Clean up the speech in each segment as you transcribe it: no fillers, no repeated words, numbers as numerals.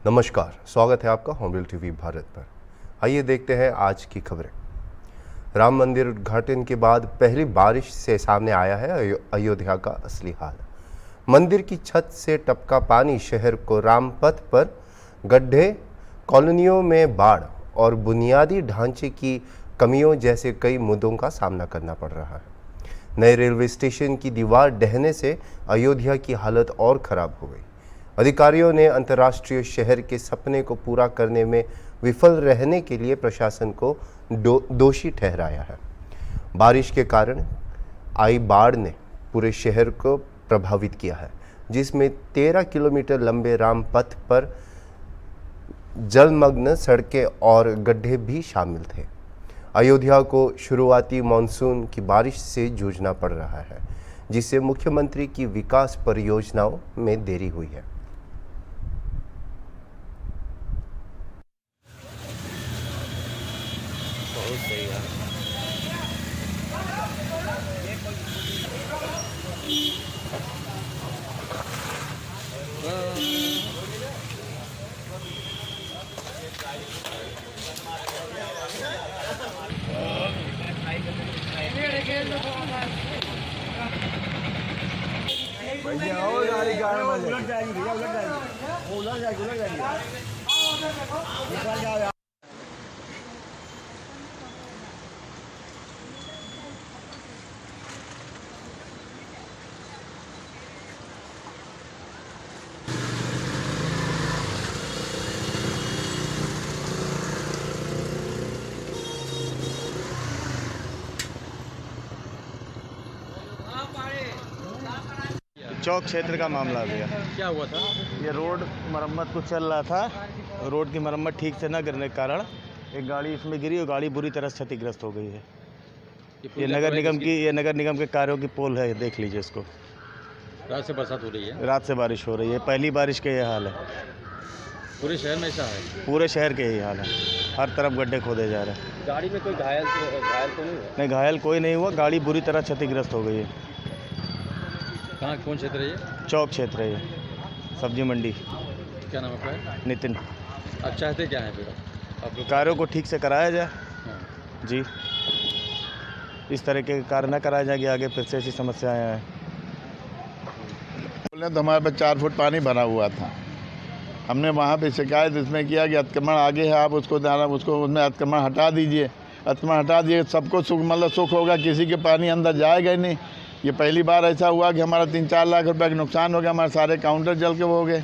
नमस्कार, स्वागत है आपका होमबिल टीवी भारत पर। आइए देखते हैं आज की खबरें। राम मंदिर उद्घाटन के बाद पहली बारिश से सामने आया है अयोध्या का असली हाल। मंदिर की छत से टपका पानी शहर को रामपथ पर गड्ढे, कॉलोनियों में बाढ़ और बुनियादी ढांचे की कमियों जैसे कई मुद्दों का सामना करना पड़ रहा है। नए रेलवे स्टेशन की दीवार ढहने से अयोध्या की हालत और खराब हो गई। अधिकारियों ने अंतर्राष्ट्रीय शहर के सपने को पूरा करने में विफल रहने के लिए प्रशासन को दोषी ठहराया है। बारिश के कारण आई बाढ़ ने पूरे शहर को प्रभावित किया है, जिसमें 13 किलोमीटर लंबे रामपथ पर जलमग्न सड़कें और गड्ढे भी शामिल थे। अयोध्या को शुरुआती मानसून की बारिश से जूझना पड़ रहा है, जिससे मुख्यमंत्री की विकास परियोजनाओं में देरी हुई है। बहुत सही है। भैया और गाड़ी उलट जाएगी भैया, उलट जाएगी, वो उलट जाएगी, उलट जाएगी। चौक क्षेत्र का मामला आ गया। क्या हुआ था? ये रोड मरम्मत कुछ चल रहा था। रोड की मरम्मत ठीक से न करने के कारण एक गाड़ी इसमें गिरी और गाड़ी बुरी तरह क्षतिग्रस्त हो गई है। ये नगर निगम के कार्यों की पोल है, देख लीजिए इसको। रात से बरसात हो रही है। रात से बारिश हो रही है, पहली बारिश के ये हाल है। पूरे शहर में ऐसा है? पूरे शहर के यही हाल है, हर तरफ गड्ढे खोदे जा रहे हैं। गाड़ी में कोई घायल तो नहीं हुआ? नहीं, घायल कोई नहीं हुआ, गाड़ी बुरी तरह क्षतिग्रस्त हो गई है। कहाँ, कौन क्षेत्र है ये? चौक क्षेत्र है ये, सब्जी मंडी। क्या नाम है आपका? नितिन। आप चाहते क्या हैं फिर? आप कार्यों को ठीक से कराया जाए। हाँ। जी, इस तरह के कार्य न कराया जाए कि आगे फिर से ऐसी समस्याएं आए। बोले तो हमारे पे 4 फुट पानी भरा हुआ था। हमने वहाँ पे शिकायत इसमें किया कि अतिक्रमण आगे है, आप उसको उसमें अतिक्रमण हटा दीजिए। अतिक्रमण हटा दिए, सबको सुख होगा, किसी के पानी अंदर जाएगा ही नहीं। ये पहली बार ऐसा हुआ कि हमारा 3-4 लाख रुपए का नुकसान हो गया, हमारे सारे काउंटर जल के वो हो गए।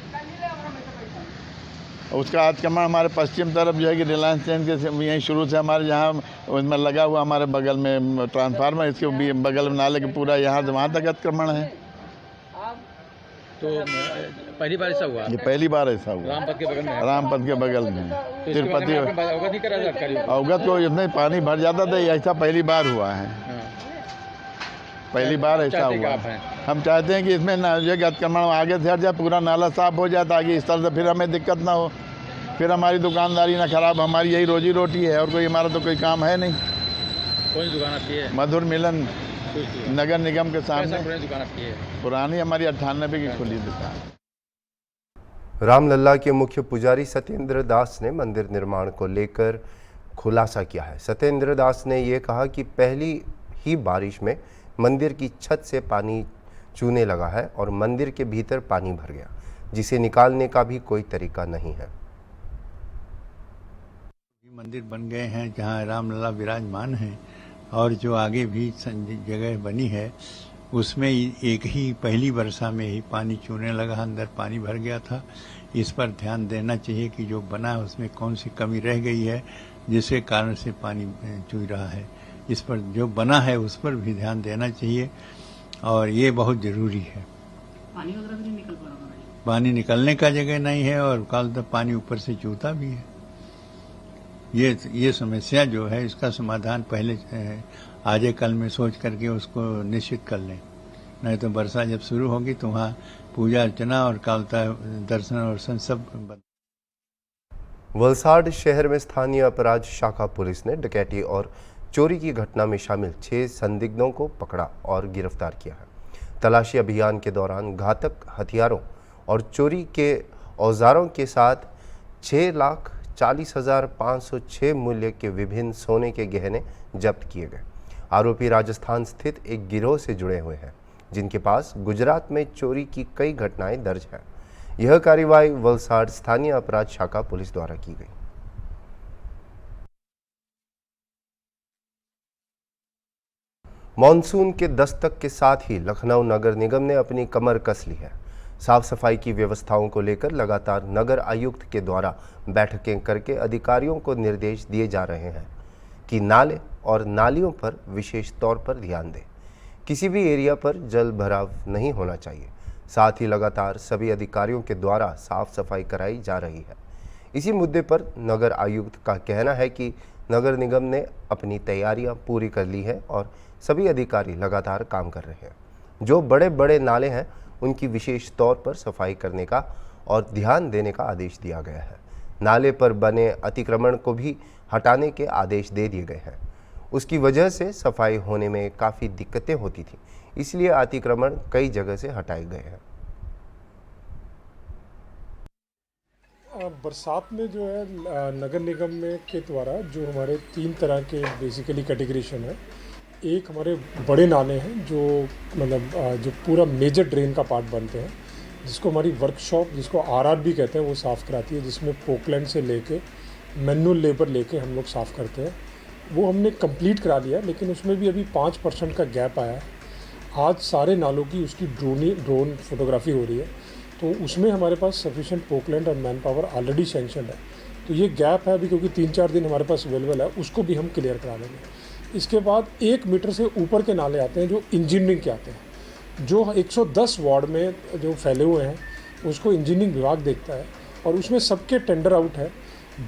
उसका अतिक्रमण हमारे पश्चिम तरफ जो है कि रिलायंस चैन के यहीं शुरू से हमारे यहाँ उसमें लगा हुआ, हमारे बगल में ट्रांसफार्मर, इसके बगल में नाले के पूरा यहाँ से वहाँ तक अतिक्रमण है। तो पहली बार ऐसा हुआ? ये पहली बार ऐसा हुआ। रामपथ के बगल में? रामपथ के बगल में तो तिरुपति। अवगत नहीं करा अधिकारियों को? अवगत को इसमें पानी भर जाता था, ऐसा पहली बार हुआ है। पहली बार ऐसा हुआ। हम चाहते हैं कि इसमें अतिक्रमण आगे से हट जाए, पूरा नाला साफ हो जाए, ताकि इस तरह से फिर हमें दिक्कत ना हो, फिर हमारी दुकानदारी ना खराब। हमारी यही रोजी रोटी है और कोई हमारा तो कोई काम है नहीं। कौन सी दुकान आपकी है? मधुर मिलन नगर निगम के सामने। दुकान आपकी है? पुरानी हमारी 98 की खुली दुकान। रामलला के मुख्य पुजारी सत्येंद्र दास ने मंदिर निर्माण को लेकर खुलासा किया है। सत्येंद्र दास ने ये कहा कि पहली ही बारिश में मंदिर की छत से पानी चूने लगा है और मंदिर के भीतर पानी भर गया, जिसे निकालने का भी कोई तरीका नहीं है। मंदिर बन गए हैं जहाँ रामलला विराजमान हैं, और जो आगे भी जगह बनी है उसमें एक ही पहली वर्षा में ही पानी चूने लगा, अंदर पानी भर गया था। इस पर ध्यान देना चाहिए कि जो बना है उसमें कौन सी कमी रह गई है जिसके कारण से पानी चूई रहा है। इस पर जो बना है उस पर भी ध्यान देना चाहिए और ये बहुत जरूरी है। पानी वगैरह भी नहीं निकल पा रहा है। पानी निकलने का जगह नहीं है और कल तक पानी ऊपर से चूता भी है। ये समस्या जो है इसका समाधान पहले आज कल में सोच करके उसको निश्चित कर लें, नहीं तो वर्षा जब शुरू होगी तो वहाँ पूजा अर्चना और कालता दर्शन और सब। वलसाड शहर में स्थानीय अपराध शाखा पुलिस ने डकैती और चोरी की घटना में शामिल 6 संदिग्धों को पकड़ा और गिरफ्तार किया है। तलाशी अभियान के दौरान घातक हथियारों और चोरी के औजारों के साथ 6,40,506 मूल्य के विभिन्न सोने के गहने जब्त किए गए। आरोपी राजस्थान स्थित एक गिरोह से जुड़े हुए हैं, जिनके पास गुजरात में चोरी की कई घटनाएं दर्ज हैं। यह कार्रवाई वलसाड़ स्थानीय अपराध शाखा पुलिस द्वारा की गई। मॉनसून के दस्तक के साथ ही लखनऊ नगर निगम ने अपनी कमर कस ली है। साफ सफाई की व्यवस्थाओं को लेकर लगातार नगर आयुक्त के द्वारा बैठकें करके अधिकारियों को निर्देश दिए जा रहे हैं कि नाले और नालियों पर विशेष तौर पर ध्यान दें। किसी भी एरिया पर जल भराव नहीं होना चाहिए। साथ ही लगातार सभी अधिकारियों के द्वारा साफ सफाई कराई जा रही है। इसी मुद्दे पर नगर आयुक्त का कहना है कि नगर निगम ने अपनी तैयारियां पूरी कर ली है और सभी अधिकारी लगातार काम कर रहे हैं। जो बड़े बड़े नाले हैं उनकी विशेष तौर पर सफाई करने का और ध्यान देने का आदेश दिया गया है। नाले पर बने अतिक्रमण को भी हटाने के आदेश दे दिए गए हैं। उसकी वजह से सफाई होने में काफ़ी दिक्कतें होती थी, इसलिए अतिक्रमण कई जगह से हटाए गए हैं। बरसात में जो है नगर निगम में के द्वारा जो हमारे 3 तरह के बेसिकली कैटेगरीशन है। एक हमारे बड़े नाले हैं जो मतलब जो पूरा मेजर ड्रेन का पार्ट बनते हैं, जिसको हमारी वर्कशॉप, जिसको आरआर भी कहते हैं, वो साफ़ कराती है, जिसमें पोकलैंड से लेके मैनुअल लेबर लेके हम लोग साफ़ करते हैं। वो हमने कंप्लीट करा लिया, लेकिन उसमें भी अभी 5% का गैप आया है। आज सारे नालों की उसकी ड्रोन फोटोग्राफी हो रही है, तो उसमें हमारे पास सफिशिएंट पोकलैंड और मैन पावर ऑलरेडी सैंक्शन है। तो ये गैप है अभी, क्योंकि 3-4 दिन हमारे पास अवेलेबल है, उसको भी हम क्लियर करा लेंगे। इसके बाद 1 मीटर से ऊपर के नाले आते हैं जो इंजीनियरिंग के आते हैं, जो 110 वार्ड में जो फैले हुए हैं, उसको इंजीनियरिंग विभाग देखता है और उसमें सबके टेंडर आउट है।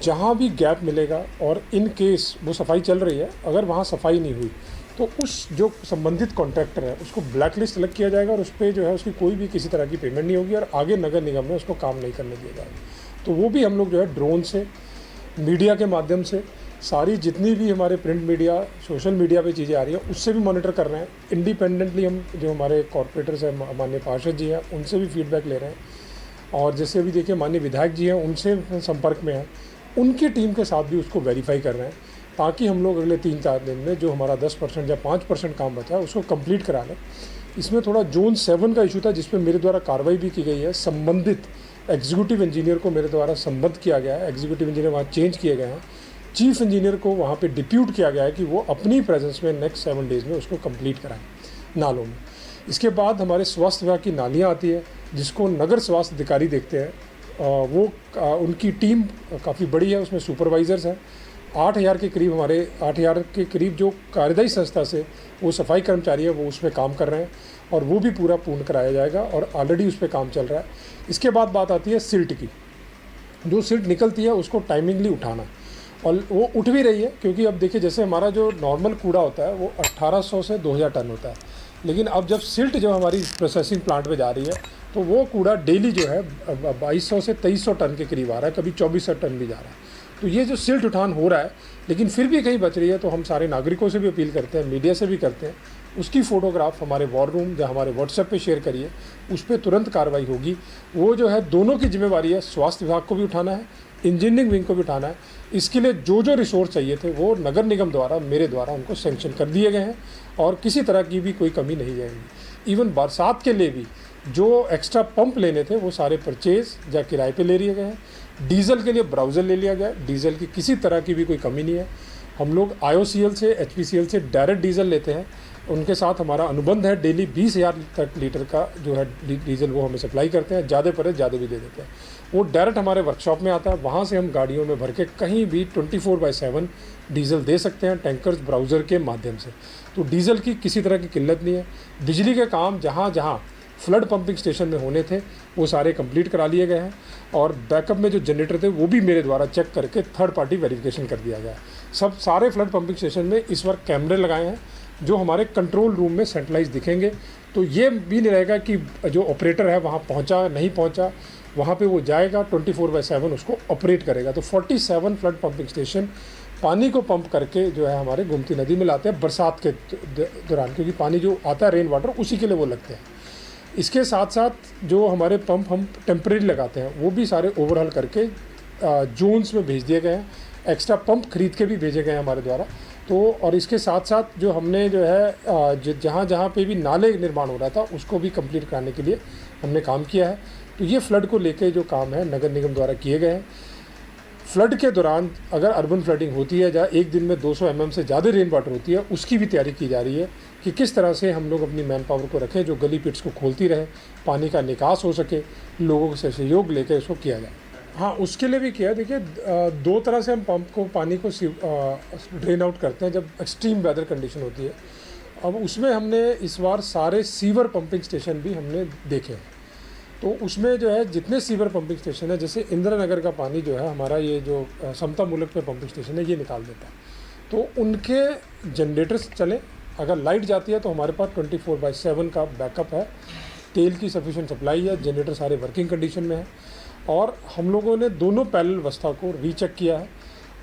जहाँ भी गैप मिलेगा और इन केस वो सफाई चल रही है, अगर वहाँ सफाई नहीं हुई तो उस जो संबंधित कॉन्ट्रैक्टर है उसको ब्लैक लिस्ट अलग किया जाएगा और उस पर जो है उसकी कोई भी किसी तरह की पेमेंट नहीं होगी और आगे नगर निगम में उसको काम नहीं करने दिया जाएगा। तो वो भी हम लोग जो है ड्रोन से, मीडिया के माध्यम से, सारी जितनी भी हमारे प्रिंट मीडिया, सोशल मीडिया पे चीज़ें आ रही हैं, उससे भी मॉनिटर कर रहे हैं। इंडिपेंडेंटली हम जो हमारे कॉर्पोरेटर्स हैं, माननीय पार्षद जी हैं, उनसे भी फीडबैक ले रहे हैं। और जैसे अभी देखिए माननीय विधायक जी हैं, उनसे संपर्क में हैं, उनकी टीम के साथ भी उसको वेरीफाई कर रहे हैं, ताकि हम लोग अगले 3-4 दिन में जो हमारा 10% या 5% काम बचा है उसको कंप्लीट करा लें। इसमें थोड़ा जोन 7 का इशू था, जिसपे मेरे द्वारा कार्रवाई भी की गई है। संबंधित एग्जीक्यूटिव इंजीनियर को मेरे द्वारा संबद्ध किया गया है, एग्जीक्यूटिव इंजीनियर वहाँ चेंज किए गए हैं। चीफ इंजीनियर को वहाँ पे डिप्यूट किया गया है कि वो अपनी प्रेजेंस में नेक्स्ट 7 डेज़ में उसको कंप्लीट कराएं नालों में। इसके बाद हमारे स्वास्थ्य विभाग की नालियाँ आती है, जिसको नगर स्वास्थ्य अधिकारी देखते हैं। वो उनकी टीम काफ़ी बड़ी है, उसमें सुपरवाइज़र्स हैं। 8,000 के करीब, हमारे 8,000 के करीब जो कार्यदायी संस्था से वो सफाई कर्मचारी है, वो उसमें काम कर रहे हैं और वो भी पूरा पूर्ण कराया जाएगा और ऑलरेडी उस पर काम चल रहा है। इसके बाद बात आती है सिल्ट की। जो सिल्ट निकलती है उसको टाइमिंगली उठाना, और वो उठ भी रही है, क्योंकि अब देखिए जैसे हमारा जो नॉर्मल कूड़ा होता है वो 1800 से 2000 टन होता है, लेकिन अब जब सिल्ट जो हमारी प्रोसेसिंग प्लांट में जा रही है तो वो कूड़ा डेली जो है 2200 से 2300 टन के करीब आ रहा है, कभी 2400 टन भी जा रहा है। तो ये जो सिल्ट उठान हो रहा है, लेकिन फिर भी कहीं बच रही है, तो हम सारे नागरिकों से भी अपील करते हैं, मीडिया से भी करते हैं, उसकी फ़ोटोग्राफ हमारे वॉर रूम या हमारे व्हाट्सएप पे शेयर करिए, उस पर तुरंत कार्रवाई होगी। वो जो है दोनों की जिम्मेवारी है, स्वास्थ्य विभाग को भी उठाना है, इंजीनियरिंग विंग को भी उठाना है। इसके लिए जो जो रिसोर्स चाहिए थे वो नगर निगम द्वारा, मेरे द्वारा उनको सैंक्शन कर दिए गए हैं और किसी तरह की भी कोई कमी नहीं जाएगी। इवन बरसात के लिए भी जो एक्स्ट्रा पंप लेने थे वो सारे परचेज या किराए पे ले लिए गए हैं। डीजल के लिए ब्राउज़र ले लिया गया, डीजल की किसी तरह की भी कोई कमी नहीं है। हम लोग IOCL से, HPCL से डायरेक्ट डीजल लेते हैं, उनके साथ हमारा अनुबंध है। डेली 20,000 लीटर का जो है डीजल वो हमें सप्लाई करते हैं, ज़्यादा पड़े ज़्यादा भी दे देते हैं। वो डायरेक्ट हमारे वर्कशॉप में आता है, वहाँ से हम गाड़ियों में भर के कहीं भी 24/7 डीजल दे सकते हैं, टैंकर्स ब्राउज़र के माध्यम से। तो डीजल की किसी तरह की किल्लत नहीं है। बिजली के काम जहाँ जहाँ फ्लड पंपिंग स्टेशन में होने थे वो सारे कंप्लीट करा लिए गए हैं और बैकअप में जो जनरेटर थे वो भी मेरे द्वारा चेक करके थर्ड पार्टी वेरिफिकेशन कर दिया गया है। सारे फ्लड पंपिंग स्टेशन में इस वक्त कैमरे लगाए हैं जो हमारे कंट्रोल रूम में सेंट्रलाइज दिखेंगे। तो ये भी नहीं रहेगा कि जो ऑपरेटर है वहाँ पहुँचा नहीं पहुँचा, वहाँ पे वो जाएगा 24/7 उसको ऑपरेट करेगा। तो 47 फ्लड पंपिंग स्टेशन पानी को पंप करके जो है हमारे गोमती नदी में लाते हैं बरसात के दौरान, क्योंकि पानी जो आता है रेन वाटर उसी के लिए वो लगते हैं। इसके साथ साथ जो हमारे पंप हम टेम्परेरी लगाते हैं वो भी सारे ओवरहॉल करके जोन्स में भेज दिए गए हैं, एक्स्ट्रा पंप खरीद के भी भेजे गए हैं हमारे द्वारा। तो और इसके साथ साथ जो हमने जो है जहाँ जहाँ पे भी नाले निर्माण हो रहा था उसको भी कंप्लीट कराने के लिए हमने काम किया है। तो ये फ्लड को लेके जो काम है नगर निगम द्वारा किए गए हैं। फ्लड के दौरान अगर अर्बन फ्लडिंग होती है जहाँ एक दिन में 200 mm से ज़्यादा रेन वाटर होती है, उसकी भी तैयारी की जा रही है कि किस तरह से हम लोग अपनी मैन पावर को रखें जो गली पिट्स को खोलती रहे, पानी का निकास हो सके, लोगों से सहयोग लेकर इसको किया जाए। हाँ, उसके लिए भी किया। देखिए, दो तरह से हम पंप को पानी को ड्रेन आउट करते हैं जब एक्सट्रीम वेदर कंडीशन होती है। अब उसमें हमने इस बार सारे सीवर पंपिंग स्टेशन भी हमने देखे हैं। तो उसमें जो है जितने सीवर पंपिंग स्टेशन है, जैसे इंदिरा नगर का पानी जो है हमारा ये जो समता मूलक पे पंपिंग स्टेशन है ये निकाल देता है, तो उनके जनरेटर्स चले। अगर लाइट जाती है तो हमारे पास 24/7 का बैकअप है, तेल की सफिशिएंट सप्लाई है, जनरेटर सारे वर्किंग कंडीशन में है। और हम लोगों ने दोनों पैरेलल व्यवस्था को रीचेक किया है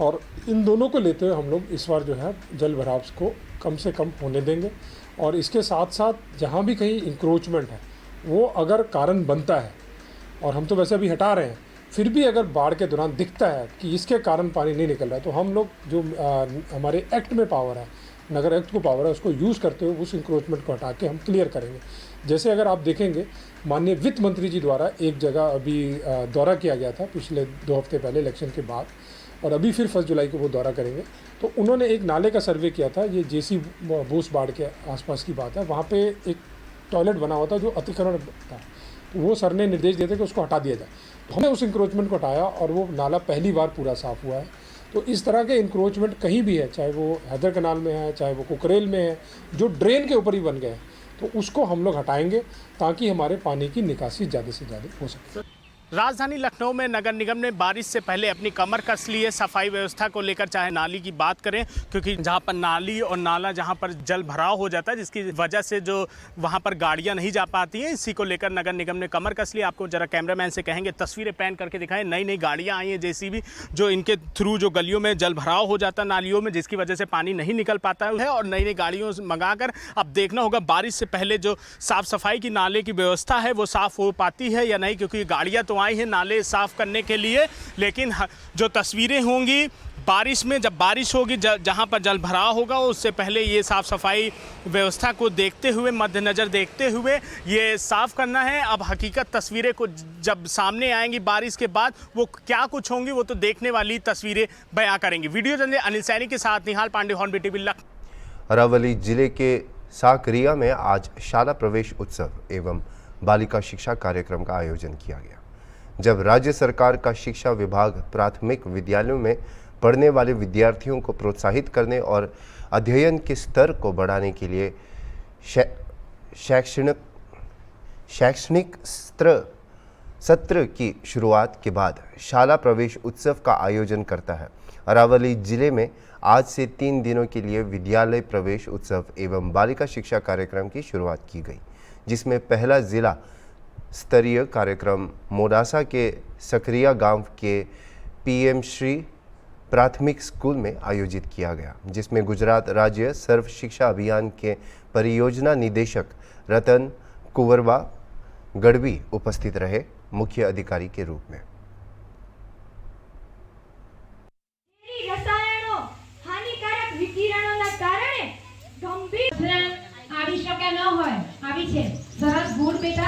और इन दोनों को लेते हुए हम लोग इस बार जो है जल भराव को कम से कम होने देंगे। और इसके साथ साथ जहाँ भी कहीं इंक्रोचमेंट है वो अगर कारण बनता है, और हम तो वैसे अभी हटा रहे हैं, फिर भी अगर बाढ़ के दौरान दिखता है कि इसके कारण पानी नहीं निकल रहा है, तो हम लोग जो हमारे एक्ट में पावर है, नगर एक्ट को पावर है, उसको यूज़ करते हुए उस इंक्रोचमेंट को हटा के हम क्लियर करेंगे। जैसे अगर आप देखेंगे, माननीय वित्त मंत्री जी द्वारा एक जगह अभी दौरा किया गया था पिछले 2 हफ्ते पहले इलेक्शन के बाद, और अभी फिर 1 जुलाई को वो दौरा करेंगे। तो उन्होंने एक नाले का सर्वे किया था, ये जेसी बोस बाढ़ के आसपास की बात है। वहाँ पे एक टॉयलेट बना हुआ था जो अतिक्रमण था, तो वो सर ने निर्देश दिए थे कि उसको हटा दिया जाए। तो हमने उस इंक्रोचमेंट को हटाया और वो नाला पहली बार पूरा साफ़ हुआ है। तो इस तरह के इंक्रोचमेंट कहीं भी है, चाहे वो हैदर कनाल में है, चाहे वो कुकरेल में है, जो ड्रेन के ऊपर ही बन गए, तो उसको हम लोग हटाएंगे ताकि हमारे पानी की निकासी ज़्यादा से ज़्यादा हो सके। राजधानी लखनऊ में नगर निगम ने बारिश से पहले अपनी कमर कस ली है सफाई व्यवस्था को लेकर। चाहे नाली की बात करें, क्योंकि जहां पर नाली और नाला जहां पर जल भराव हो जाता है, जिसकी वजह से जो वहां पर गाड़ियां नहीं जा पाती हैं, इसी को लेकर नगर निगम ने कमर कस ली। आपको जरा कैमरामैन से कहेंगे तस्वीरें पैन करके दिखाएं। नई नई गाड़ियाँ आई हैं जेसीबी, जो इनके थ्रू जो गलियों में जल भराव हो जाता है नालियों में, जिसकी वजह से पानी नहीं निकल पाता है, और नई नई गाड़ियों मंगाकर अब देखना होगा बारिश से पहले जो साफ सफाई की नाले की व्यवस्था है वो साफ़ हो पाती है या नहीं, क्योंकि गाड़ियाँ तो आई हैं नाले साफ करने के लिए, लेकिन जो तस्वीरें होंगी बारिश में, जब बारिश होगी जहां पर जल भराव होगा, उससे पहले ये साफ सफाई व्यवस्था को देखते हुए, मद्देनजर देखते हुए ये साफ करना है। अब हकीकत तस्वीरें को जब सामने आएंगी बारिश के बाद, वो क्या कुछ होंगी वो तो देखने वाली तस्वीरें बयां करेंगी। वीडियो जर्नलिस्ट अनिल सैनी के साथ निहाल पांडे, हॉर्न बीटीवी लखनऊ। अरावली जिले के साकरिया में आज शाला प्रवेश उत्सव एवं बालिका शिक्षा कार्यक्रम का आयोजन किया गया, जब राज्य सरकार का शिक्षा विभाग प्राथमिक विद्यालयों में पढ़ने वाले विद्यार्थियों को प्रोत्साहित करने और अध्ययन के स्तर को बढ़ाने के लिए शैक्षणिक सत्र की शुरुआत के बाद शाला प्रवेश उत्सव का आयोजन करता है। अरावली जिले में आज से 3 दिनों के लिए विद्यालय प्रवेश उत्सव एवं बालिका शिक्षा कार्यक्रम की शुरुआत की गई, जिसमें पहला जिला स्तरीय कार्यक्रम मोडासा के सकरिया गांव के पीएम श्री प्राथमिक स्कूल में आयोजित किया गया, जिसमें गुजरात राज्य सर्व शिक्षा अभियान के परियोजना निदेशक रतन कुंवरबा गढ़वी उपस्थित रहे मुख्य अधिकारी के रूप में। रसायणों हानिकारक विकिरणों कारणे गंभीर આવી શકે ન હોય, આવી છે સરસ ગુડ બેટા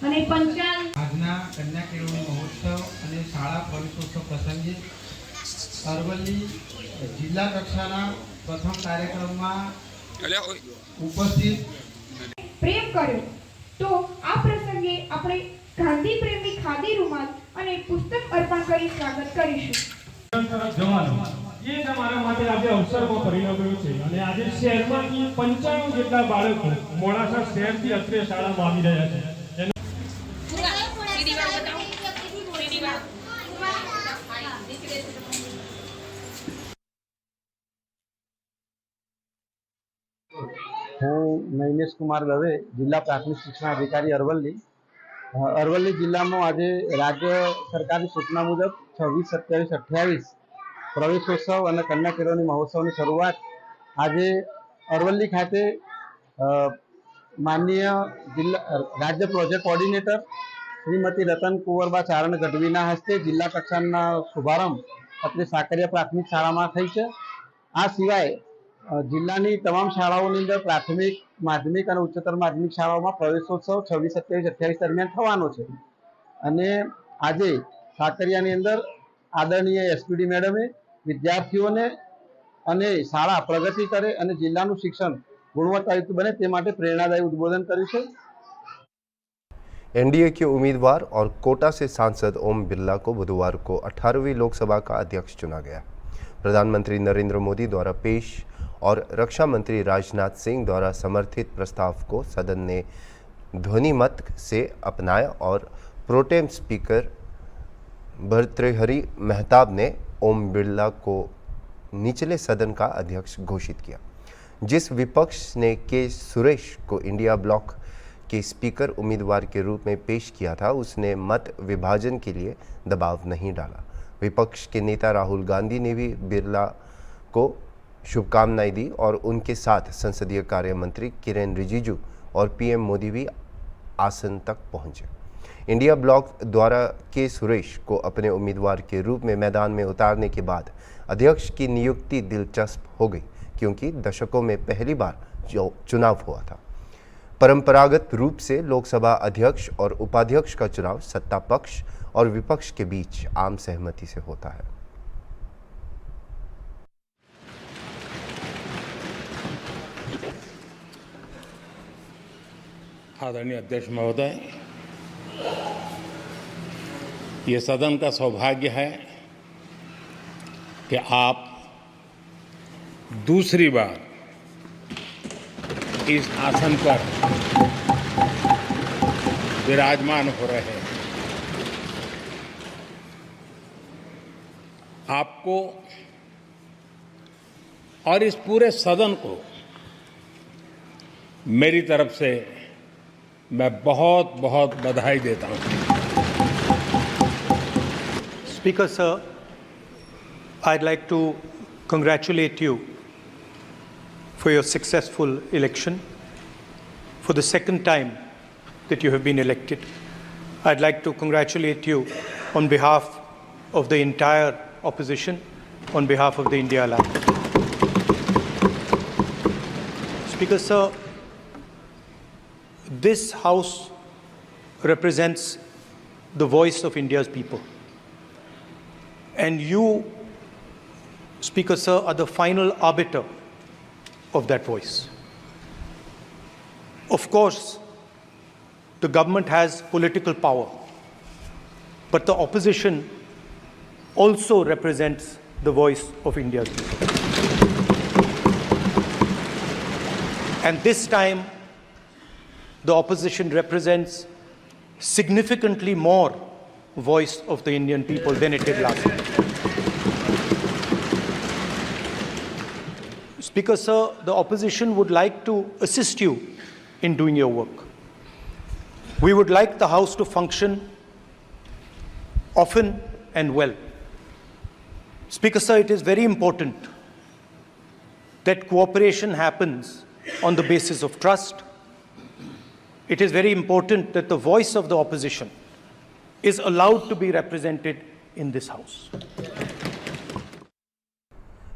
અને પંચાલ। આજના કન્યા કેળવણી મહોત્સવ અને શાળા પ્રવેશોત્સવ પ્રસંગે અરવલ્લી જિલ્લા કક્ષાના પ્રથમ કાર્યક્રમમાં ઉપસ્થિત પ્રેમ કર્યો, તો આ પ્રસંગે આપણે ગાંધી પ્રેમી ખાદી રૂમાલ અને પુસ્તક અર્પણ કરી સ્વાગત કરીશું। જવાનો ये તમારા માટે આજે અવસરમાં પરિણમ્યો છે અને આજે શહેરમાંથી 95 જેટલા બાળકો મોડાસા શહેરથી અત્રે શાળામાં આવી રહ્યા છે। હું નૈનેશ કુમાર દવે, જિલ્લા પ્રાથમિક શિક્ષણ અધિકારી અરવલ્લી। અરવલ્લી જિલ્લામાં આજે રાજ્ય સરકારની સૂચના મુજબ 26, 27, 28 પ્રવેશોત્સવ અને કન્યા કેળવણી મહોત્સવની શરૂઆત આજે અરવલ્લી ખાતે માનનીય જિલ્લા રાજ્ય પ્રોજેક્ટ કોર્ડિનેટર શ્રીમતી રતન કુંવરબા ચારણ ગઢવીના હસ્તે જિલ્લા કક્ષાના શુભારંભ અત્રે સાકરિયા પ્રાથમિક શાળામાં થઈ છે. આ સિવાય જિલ્લાની તમામ શાળાઓની અંદર પ્રાથમિક, માધ્યમિક અને ઉચ્ચતર માધ્યમિક શાળાઓમાં પ્રવેશોત્સવ 26, 27, 28 દરમિયાન થવાનો છે. અને આજે સાકરિયાની અંદર આદરણીય એસપીડી મેડમે વિદ્યાર્થીઓને અને શાળા પ્રગતિ કરે અને જિલ્લાનું શિક્ષણ गुणवत्तायुक्त बने ते माटे प्रेरणादायी उद्बोधन कर्યું છે. एनडीए के उम्मीदवार और कोटा से सांसद ओम बिरला को बुधवार को 18वीं लोकसभा का अध्यक्ष चुना गया. प्रधानमंत्री नरेंद्र मोदी द्वारा पेश और रक्षा मंत्री राजनाथ सिंह द्वारा समर्थित प्रस्ताव को सदन ने ध्वनिमत से अपनाया और प्रोटेम स्पीकर भर्तृहरि मेहताब ने ओम बिरला को निचले सदन का अध्यक्ष घोषित किया. जिस विपक्ष ने के सुरेश को इंडिया ब्लॉक के स्पीकर उम्मीदवार के रूप में पेश किया था, उसने मत विभाजन के लिए दबाव नहीं डाला. विपक्ष के नेता राहुल गांधी ने भी बिरला को शुभकामनाएं दी और उनके साथ संसदीय कार्य मंत्री किरेन रिजिजू और पीएम मोदी भी आसन तक पहुंचे. इंडिया ब्लॉक द्वारा के सुरेश को अपने उम्मीदवार के रूप में मैदान में उतारने के बाद अध्यक्ष की नियुक्ति दिलचस्प हो गई, क्योंकि दशकों में पहली बार चुनाव हुआ था. परंपरागत रूप से लोकसभा अध्यक्ष और उपाध्यक्ष का चुनाव सत्ता पक्ष और विपक्ष के बीच आम सहमति से होता है. आदरणीय अध्यक्ष महोदय, ये सदन का सौभाग्य है कि आप दूसरी बार इस आसन पर विराजमान हो रहे हैं. आपको और इस पूरे सदन को मेरी तरफ से मैं बहुत बहुत बधाई देता हूं. Speaker sir, I'd like to congratulate you for your successful election. For the second time that you have been elected, I'd like to congratulate you on behalf of the entire opposition, on behalf of the India Alliance. Speaker sir, this House represents the voice of India's people. And you, Speaker sir, are the final arbiter of that voice. Of course, the government has political power, but the opposition also represents the voice of India's people. And this time, the opposition represents significantly more voice of the Indian people than it did last time. Speaker sir, the opposition would like to assist you in doing your work. We would like the House to function often and well. Speaker sir, it is very important that cooperation happens on the basis of trust. It is very important that the voice of the opposition is allowed to be represented in this House.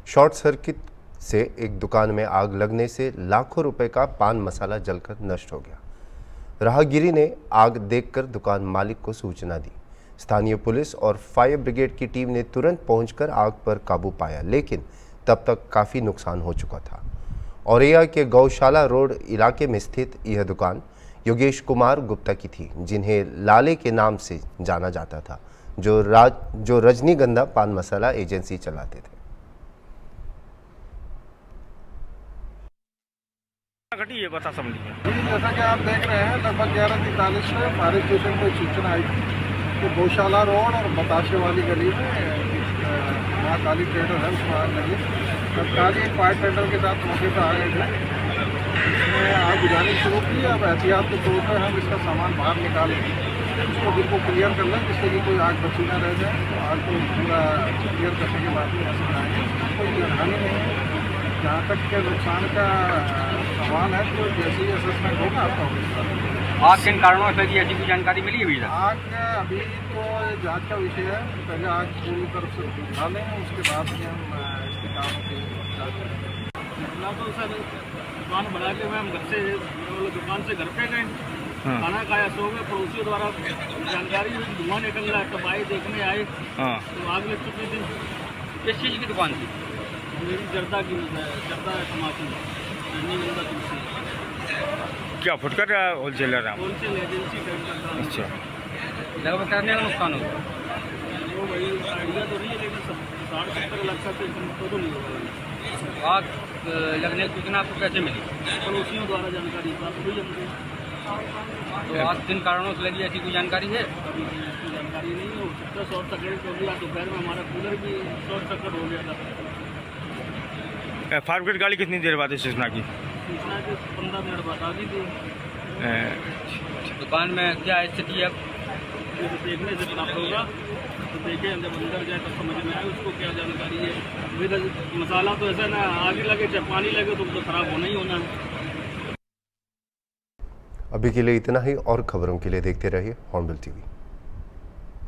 Short circuit से एक दुकान में आग लगने से लाखों रुपए का पान मसाला जलकर नष्ट हो गया. राहगीरी ने आग देखकर दुकान मालिक को सूचना दी. स्थानीय पुलिस और फायर ब्रिगेड की टीम ने तुरंत पहुंचकर आग पर काबू पाया, लेकिन तब तक काफ़ी नुकसान हो चुका था. औरैया के गौशाला रोड इलाके में स्थित यह दुकान योगेश कुमार गुप्ता की थी, जिन्हें लाले के नाम से जाना जाता था, जो रजनीगंधा पान मसाला एजेंसी चलाते थे. घटी ये बता समझिए. जैसा कि आप देख रहे हैं, लगभग 11:43 में फायर स्टेशन को सूचना आई थी कि गौशाला रोड और बताशे वाली गली में वहाँ काली ट्रेडर है, उसमें आग लगी. तत्काल एक फायर टेंडर के साथ मौके पर आ गए थे. इसमें आग बुझानी शुरू की. अब एहतियात के तौर पर हम इसका सामान बाहर निकालें, उसको बिल्कुल क्लियर कर लें, जिससे कि कोई आग बची न रह जाए. तो आग को पूरा क्लियर करने के बाद में ऐसा आएंगे. कोई जनहानि नहीं है. जहाँ तक के नुकसान का सवाल है, तो जैसे ही असेसमेंट होगा आपका होगा. आग किन कारणों से लगी, ऐसी कोई जानकारी मिली अभी तक? आग अभी तो जांच का विषय है। पहले आग पूरी तरफ से बुझा लें, उसके बाद में हम इसके कारणों की जांच करेंगे। तो सर दुकान बना के हम घर से दुकान से घर पे गए, खाना खाया, सो गए। पड़ोसियों द्वारा जानकारी हुई धुआं निकल रहा है, तब आए, देखने आए तो आग लग चुकी थी। किस चीज़ की दुकान थी? मेरी जर्दा तमाकू रजनीगंधा तुलसी। क्या फुटकर होलसेलर है? होलसेल एजेंसी टाइप का। अच्छा, लगभग कितने का नुकसान होगा? वो भाई आइडिया तो नहीं है, लेकिन 60-70 लाख का तो नहीं होगा। आग लगने की सूचना आपको कैसे मिली? पड़ोसियों द्वारा जानकारी प्राप्त हुई हमको। तो आग किन कारणों से लगी, ऐसी कोई जानकारी है? जानकारी नहीं हो सकता, शॉर्ट सर्किट हो गया। दोपहर में हमारा कूलर भी शॉर्ट सर्किट हो गया था। फायर ब्रिगेड गाड़ी कितनी देर बाद सूचना की? सूचना के 15 मिनट बाद आ गई थी। दुकान में क्या स्थिति है? तो देखने से प्राप्त होगा, तो देखें जब अंदर जाए तब समझ में आए उसको क्या जानकारी है। अभी मसाला तो ऐसा ना, आग लगे चाहे पानी लगे तो खराब होना ही होना है। अभी के लिए इतना ही, और खबरों के लिए देखते रहिए हॉर्नबिल टीवी।